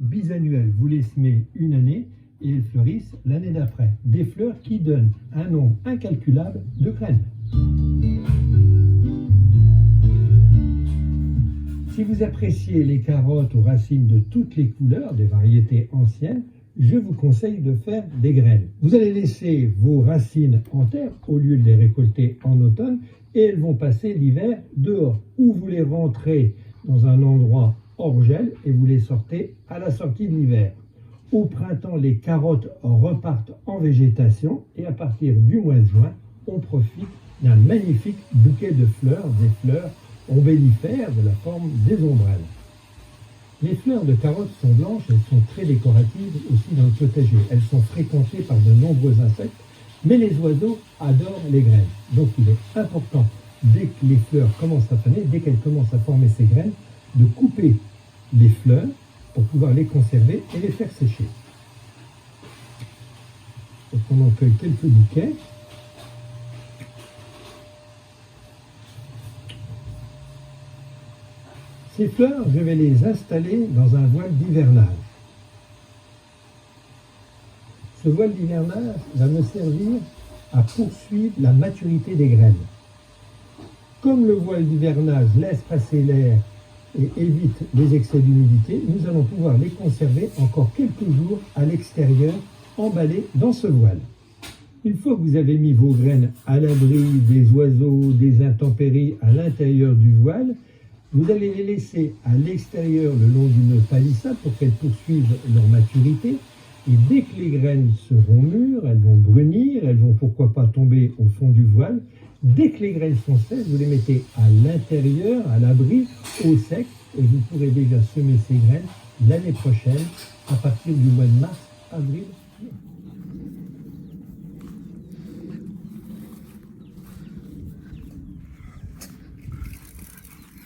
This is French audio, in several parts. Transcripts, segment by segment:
Bisannuelles, vous les semez une année et elles fleurissent l'année d'après. Des fleurs qui donnent un nombre incalculable de graines. Si vous appréciez les carottes aux racines de toutes les couleurs, des variétés anciennes, je vous conseille de faire des graines. Vous allez laisser vos racines en terre au lieu de les récolter en automne et elles vont passer l'hiver dehors. Ou vous les rentrez dans un endroit hors gel et vous les sortez à la sortie de l'hiver. Au printemps, les carottes repartent en végétation et à partir du mois de juin, on profite d'un magnifique bouquet de fleurs, des fleurs ombellifères de la forme des ombrelles. Les fleurs de carottes sont blanches, elles sont très décoratives aussi dans le potager. Elles sont fréquentées par de nombreux insectes, mais les oiseaux adorent les graines. Donc il est important, dès que les fleurs commencent à faner, dès qu'elles commencent à former ces graines, de couper les fleurs pour pouvoir les conserver et les faire sécher. Donc on en cueille quelques bouquets. Ces fleurs, je vais les installer dans un voile d'hivernage. Ce voile d'hivernage va me servir à poursuivre la maturité des graines. Comme le voile d'hivernage laisse passer l'air et évite les excès d'humidité, nous allons pouvoir les conserver encore quelques jours à l'extérieur, emballées dans ce voile. Une fois que vous avez mis vos graines à l'abri des oiseaux, des intempéries à l'intérieur du voile, vous allez les laisser à l'extérieur le long d'une palissade pour qu'elles poursuivent leur maturité. Et dès que les graines seront mûres, elles vont brunir, elles vont pourquoi pas tomber au fond du voile. Dès que les graines sont sèches, vous les mettez à l'intérieur, à l'abri, au sec, et vous pourrez déjà semer ces graines l'année prochaine, à partir du mois de mars, avril.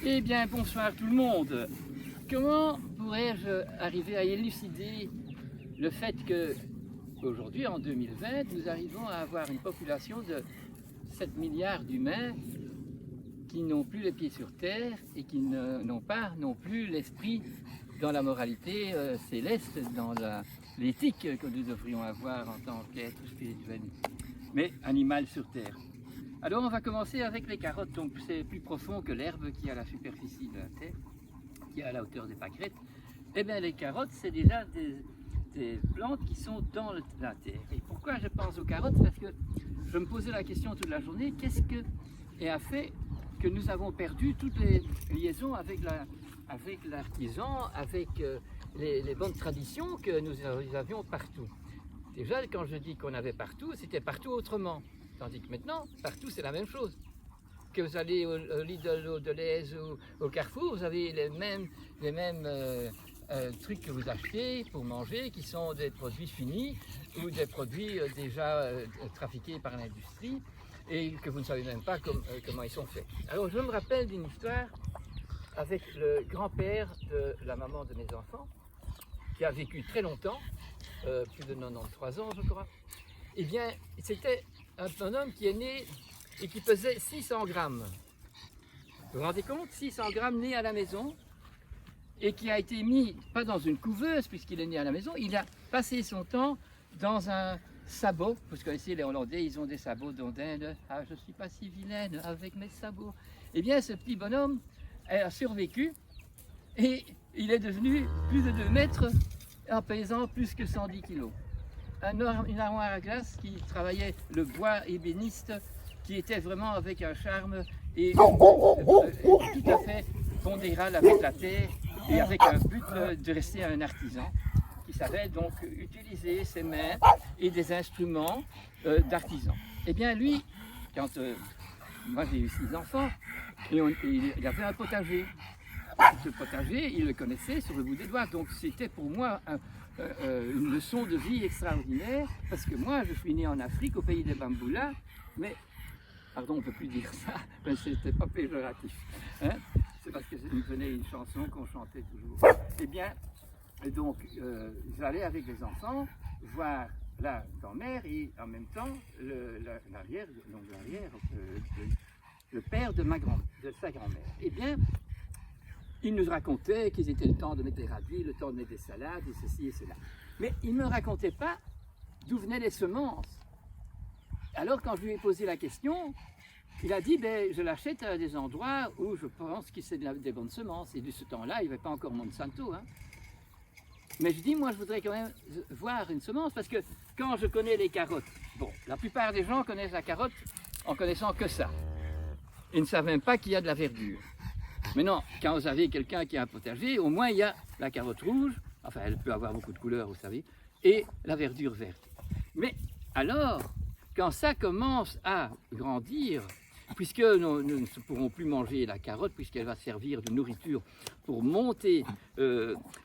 Eh bien, bonsoir tout le monde. Comment pourrais-je arriver à élucider le fait que, aujourd'hui, en 2020, nous arrivons à avoir une population de 7 milliards d'humains qui n'ont plus les pieds sur terre et qui n'ont pas non plus l'esprit dans la moralité céleste, dans l'éthique que nous devrions avoir en tant qu'être spirituel, mais animal sur terre. Alors on va commencer avec les carottes, donc c'est plus profond que l'herbe qui est à la superficie de la terre, qui est à la hauteur des pâquerettes. Eh bien les carottes, c'est déjà des plantes qui sont dans la terre. Et pourquoi je pense aux carottes? Parce que je me posais la question toute la journée, qu'est-ce que a fait que nous avons perdu toutes les liaisons avec l'artisan, avec les bonnes traditions que nous avions partout. Déjà, quand je dis qu'on avait partout, c'était partout autrement. Tandis que maintenant, partout c'est la même chose. Que vous allez au Lidl, au Deleuze, au Carrefour, vous avez les mêmes trucs que vous achetez pour manger, qui sont des produits finis ou des produits déjà trafiqués par l'industrie et que vous ne savez même pas comment ils sont faits. Alors je me rappelle d'une histoire avec le grand-père de la maman de mes enfants, qui a vécu très longtemps, plus de 93 ans je crois. Eh bien, c'était un homme qui est né et qui pesait 600 grammes. Vous vous rendez compte? 600 grammes né à la maison et qui a été mis, pas dans une couveuse puisqu'il est né à la maison, il a passé son temps dans un sabot. Vous connaissez les Hollandais, ils ont des sabots d'Ondine. Ah, je ne suis pas si vilaine avec mes sabots. Eh bien, ce petit bonhomme a survécu et il est devenu plus de 2 mètres en pesant plus que 110 kilos. Une armoire à glace qui travaillait le bois ébéniste, qui était vraiment avec un charme et tout à fait pondéral avec la terre et avec un but de rester un artisan qui savait donc utiliser ses mains et des instruments d'artisan. Eh bien lui, quand moi j'ai eu 6 enfants, et il avait un potager. Ce potager, il le connaissait sur le bout des doigts, donc c'était pour moi une leçon de vie extraordinaire, parce que moi je suis né en Afrique, au pays des Bamboulas, mais, pardon on ne peut plus dire ça, mais c'était pas péjoratif, hein? C'est parce que nous venait une chanson qu'on chantait toujours. Eh bien, donc j'allais avec les enfants voir la grand-mère et en même temps l'arrière, le père de sa grand-mère. Eh bien, ils nous racontaient qu'ils étaient le temps de mettre des radis, le temps de mettre des salades, et ceci et cela. Mais ils ne me racontaient pas d'où venaient les semences. Alors quand je lui ai posé la question, il a dit, ben, je l'achète à des endroits où je pense que c'est des bonnes semences. Et de ce temps-là, il n'y avait pas encore Monsanto. Hein. Mais je dis, moi, je voudrais quand même voir une semence, parce que quand je connais les carottes, bon, la plupart des gens connaissent la carotte en connaissant que ça. Ils ne savent même pas qu'il y a de la verdure. Mais non, quand vous avez quelqu'un qui a un potager, au moins il y a la carotte rouge, enfin elle peut avoir beaucoup de couleurs, vous savez, et la verdure verte. Mais alors, quand ça commence à grandir, puisque nous ne pourrons plus manger la carotte, puisqu'elle va servir de nourriture pour monter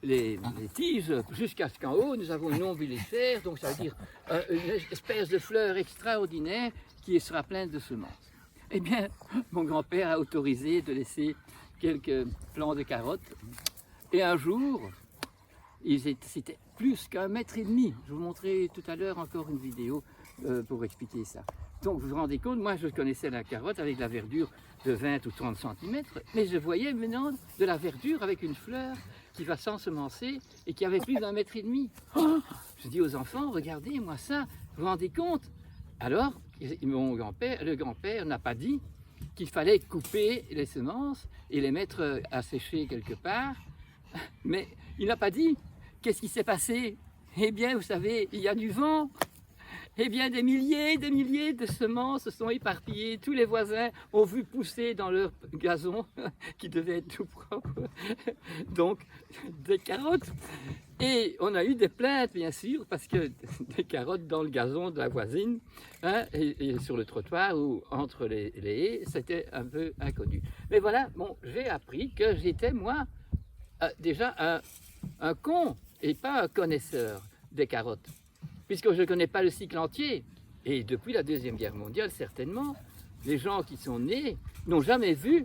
les tiges jusqu'à ce qu'en haut, nous avons une ombilicère, donc ça veut dire une espèce de fleur extraordinaire qui sera pleine de semences. Eh bien, mon grand-père a autorisé de laisser quelques plants de carottes, et un jour, c'était plus qu'1,5 mètre. Je vous montrerai tout à l'heure encore une vidéo pour expliquer ça. Donc vous vous rendez compte, moi je connaissais la carotte avec la verdure de 20 ou 30 cm, mais je voyais maintenant de la verdure avec une fleur qui va s'ensemencer et qui avait plus d'1,5 mètre. Oh, je dis aux enfants, regardez moi ça, vous vous rendez compte? Alors, le grand-père n'a pas dit qu'il fallait couper les semences et les mettre à sécher quelque part, mais il n'a pas dit qu'est-ce qui s'est passé. Eh bien, vous savez, il y a du vent. Eh bien, des milliers de semences se sont éparpillées. Tous les voisins ont vu pousser dans leur gazon, qui devait être tout propre, donc des carottes. Et on a eu des plaintes, bien sûr, parce que des carottes dans le gazon de la voisine, hein, et sur le trottoir ou entre les haies, c'était un peu inconnu. Mais voilà, bon, j'ai appris que j'étais, moi, déjà un con et pas un connaisseur des carottes. Puisque je ne connais pas le cycle entier, et depuis la Deuxième Guerre mondiale, certainement, les gens qui sont nés n'ont jamais vu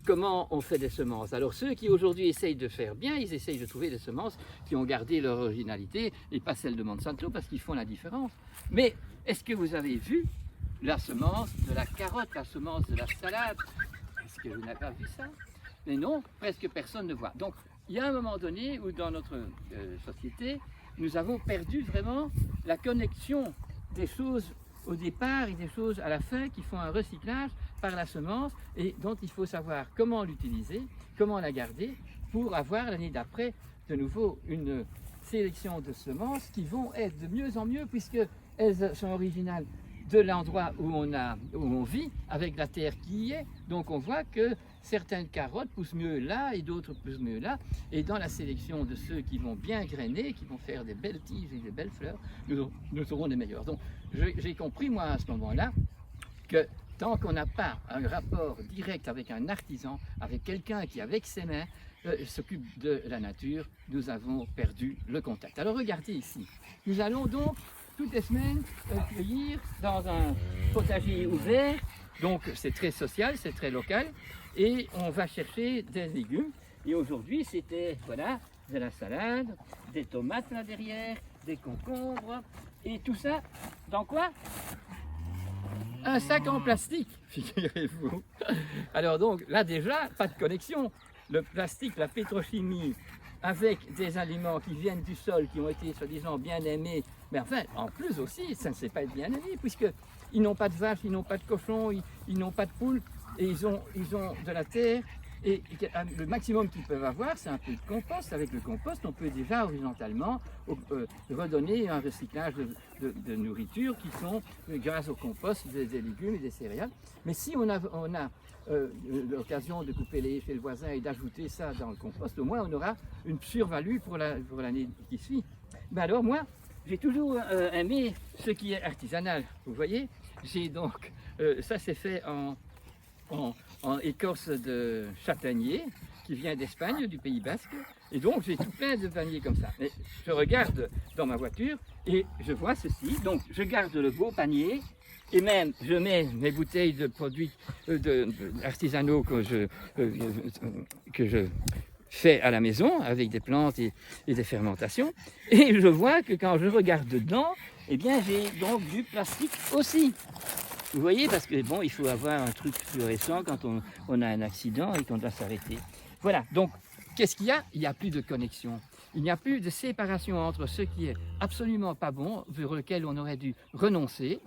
comment on fait des semences. Alors ceux qui aujourd'hui essayent de faire bien, ils essayent de trouver des semences qui ont gardé leur originalité, et pas celles de Monsanto, parce qu'ils font la différence. Mais est-ce que vous avez vu la semence de la carotte, la semence de la salade? Est-ce que vous n'avez pas vu ça? Mais non, presque personne ne voit. Donc il y a un moment donné où dans notre société, nous avons perdu vraiment la connexion des choses au départ et des choses à la fin qui font un recyclage par la semence et dont il faut savoir comment l'utiliser, comment la garder pour avoir l'année d'après de nouveau une sélection de semences qui vont être de mieux en mieux puisqu'elles sont originales de l'endroit où on vit, avec la terre qui y est. Donc on voit que certaines carottes poussent mieux là et d'autres poussent mieux là. Et dans la sélection de ceux qui vont bien grainer, qui vont faire des belles tiges et des belles fleurs, nous aurons les meilleurs. Donc j'ai compris moi à ce moment-là que tant qu'on n'a pas un rapport direct avec un artisan, avec quelqu'un qui avec ses mains s'occupe de la nature, nous avons perdu le contact. Alors regardez ici, nous allons donc toutes les semaines cueillir dans un potager ouvert, donc c'est très social, c'est très local, et on va chercher des légumes. Et aujourd'hui c'était, voilà, de la salade, des tomates là derrière, des concombres, et tout ça, dans quoi? Un sac en plastique, figurez-vous. Alors donc, là déjà, pas de connexion. Le plastique, la pétrochimie, avec des aliments qui viennent du sol, qui ont été soi-disant bien aimés, mais enfin, en plus aussi, ça ne s'est pas bien aimé, puisqu'ils n'ont pas de vaches, ils n'ont pas de cochons, ils n'ont pas de poules, et ils ont de la terre, et le maximum qu'ils peuvent avoir, c'est un peu de compost. Avec le compost, on peut déjà horizontalement redonner un recyclage de nourriture qui sont, grâce au compost, des légumes et des céréales. Mais si on a l'occasion de couper les haies chez le voisin et d'ajouter ça dans le compost, au moins on aura une survalue pour l'année qui suit. Mais alors moi, j'ai toujours aimé ce qui est artisanal. Vous voyez, j'ai donc, ça c'est fait en écorce de châtaignier qui vient d'Espagne, du Pays Basque, et donc j'ai tout plein de paniers comme ça. Mais je regarde dans ma voiture et je vois ceci, donc je garde le beau panier et même je mets mes bouteilles de produits artisanaux que je fais à la maison avec des plantes et des fermentations, et je vois que quand je regarde dedans, eh bien j'ai donc du plastique aussi. Vous voyez, parce que bon, il faut avoir un truc fluorescent quand on a un accident et qu'on doit s'arrêter. Voilà, donc qu'est-ce qu'il y a? Il n'y a plus de connexion. Il n'y a plus de séparation entre ce qui est absolument pas bon, vers lequel on aurait dû renoncer,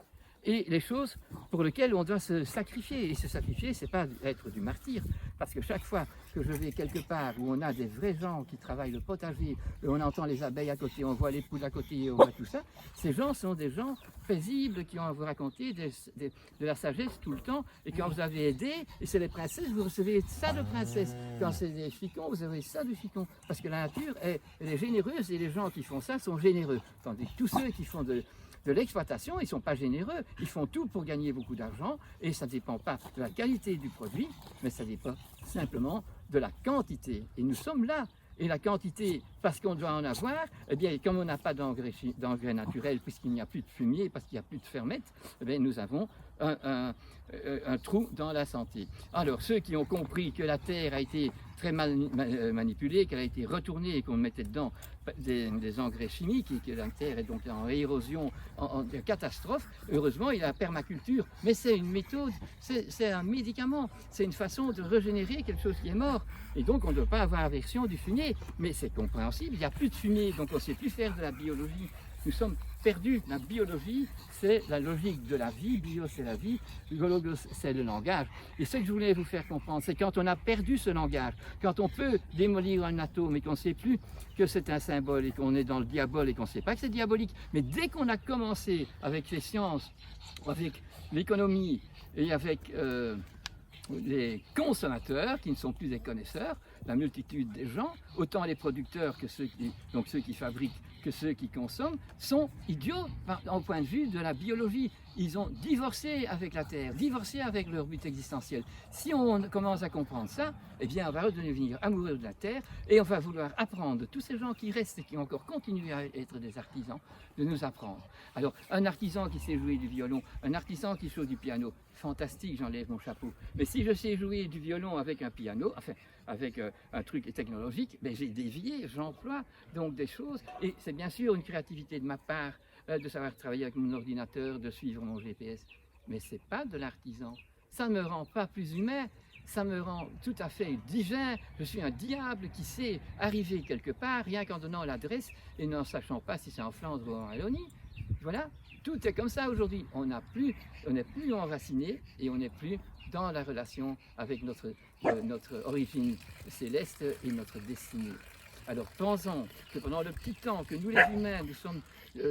et les choses pour lesquelles on doit se sacrifier. Et se sacrifier, c'est pas être du martyr, parce que chaque fois que je vais quelque part où on a des vrais gens qui travaillent le potager, et on entend les abeilles à côté, on voit les poules à côté, on voit tout ça, ces gens sont des gens paisibles qui ont à vous raconter de la sagesse tout le temps. Et quand vous avez aidé, et c'est les princesses, vous recevez ça de princesse. Quand c'est des ficons, vous avez ça de ficon. Parce que la nature, elle est généreuse, et les gens qui font ça sont généreux. Tandis que tous ceux qui font de l'exploitation, ils ne sont pas généreux, ils font tout pour gagner beaucoup d'argent, et ça ne dépend pas de la qualité du produit, mais ça dépend simplement de la quantité. Et nous sommes là. Et la quantité, parce qu'on doit en avoir, eh bien, comme on n'a pas d'engrais naturels, puisqu'il n'y a plus de fumier, parce qu'il n'y a plus de fermette, eh bien, nous avons un trou dans la santé. Alors, ceux qui ont compris que la terre a été très mal manipulée, qu'elle a été retournée et qu'on mettait dedans des engrais chimiques, et que la terre est donc en érosion, en catastrophe, heureusement, il y a la permaculture. Mais c'est une méthode, c'est un médicament, c'est une façon de régénérer quelque chose qui est mort. Et donc, on ne doit pas avoir aversion du fumier. Mais c'est compréhensible, il n'y a plus de fumier, donc on ne sait plus faire de la biologie. Nous sommes perdus. La biologie, c'est la logique de la vie. Bio, c'est la vie. Logos, c'est le langage. Et ce que je voulais vous faire comprendre, c'est quand on a perdu ce langage, quand on peut démolir un atome et qu'on ne sait plus que c'est un symbole et qu'on est dans le diabole et qu'on ne sait pas que c'est diabolique. Mais dès qu'on a commencé avec les sciences, avec l'économie et avec les consommateurs, qui ne sont plus des connaisseurs, la multitude des gens, autant les producteurs que ceux qui fabriquent, que ceux qui consomment, sont idiots au point de vue de la biologie. Ils ont divorcé avec la Terre, divorcé avec leur but existentiel. Si on commence à comprendre ça, eh bien on va redevenir amoureux de la Terre et on va vouloir apprendre, tous ces gens qui restent et qui encore continuent à être des artisans, de nous apprendre. Alors, un artisan qui sait jouer du violon, un artisan qui joue du piano, fantastique, j'enlève mon chapeau. Mais si je sais jouer du violon avec un piano, enfin, avec un truc technologique, ben j'ai dévié, j'emploie donc des choses. Et c'est bien sûr une créativité de ma part de savoir travailler avec mon ordinateur, de suivre mon GPS. Mais ce n'est pas de l'artisan. Ça ne me rend pas plus humain, ça me rend tout à fait divin. Je suis un diable qui sait arriver quelque part, rien qu'en donnant l'adresse et n'en sachant pas si c'est en Flandre ou en Wallonie. Voilà, tout est comme ça aujourd'hui. On n'est plus enraciné et on n'est plus dans la relation avec notre origine céleste et notre destinée. Alors pensons que pendant le petit temps que nous les humains, nous sommes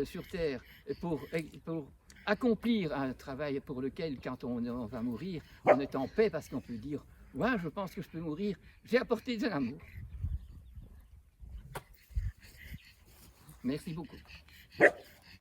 sur Terre pour accomplir un travail pour lequel, quand on va mourir, on est en paix parce qu'on peut dire « Ouais, je pense que je peux mourir, j'ai apporté de l'amour ». Merci beaucoup.